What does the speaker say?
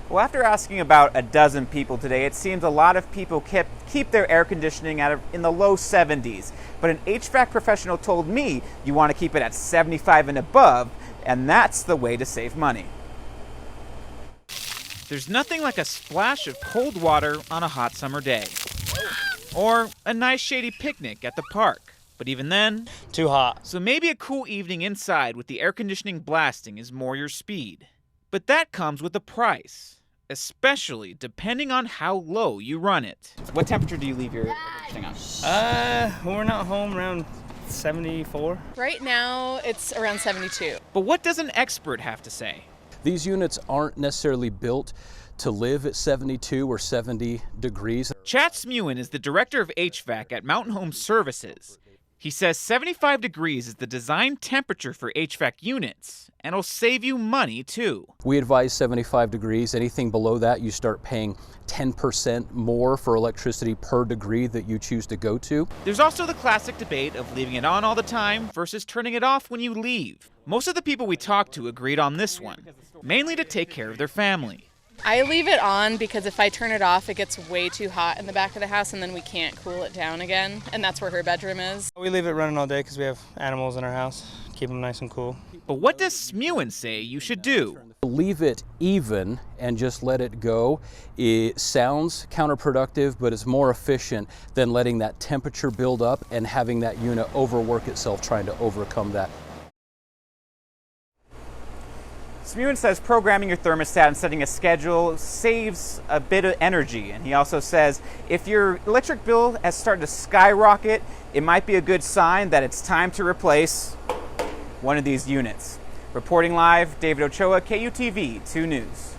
Well, after asking about a dozen people today, it seems a lot of people keep their air conditioning in the low 70s. But an HVAC professional told me you want to keep it at 75 and above, and that's the way to save money. There's nothing like a splash of cold water on a hot summer day. Or a nice shady picnic at the park. But even then, too hot. So maybe a cool evening inside with the air conditioning blasting is more your speed. But that comes with a price. Especially depending on how low you run it. What temperature do you leave your thing on? When we're not home, around 74. Right now, it's around 72. But what does an expert have to say? These units aren't necessarily built to live at 72 or 70 degrees. Chad Smuin is the director of HVAC at Mountain Home Services. He says 75 degrees is the design temperature for HVAC units, and it'll save you money too. We advise 75 degrees. Anything below that, you start paying 10% more for electricity per degree that you choose to go to. There's also the classic debate of leaving it on all the time versus turning it off when you leave. Most of the people we talked to agreed on this one, mainly to take care of their family. I leave it on because if I turn it off, it gets way too hot in the back of the house and then we can't cool it down again. And that's where her bedroom is. We leave it running all day because we have animals in our house. Keep them nice and cool. But what does Smuin say you should do? Leave it even and just let it go. It sounds counterproductive, but it's more efficient than letting that temperature build up and having that unit overwork itself trying to overcome that. Smuin says programming your thermostat and setting a schedule saves a bit of energy. And he also says if your electric bill has started to skyrocket, it might be a good sign that it's time to replace one of these units. Reporting live, David Ochoa, KUTV 2 News.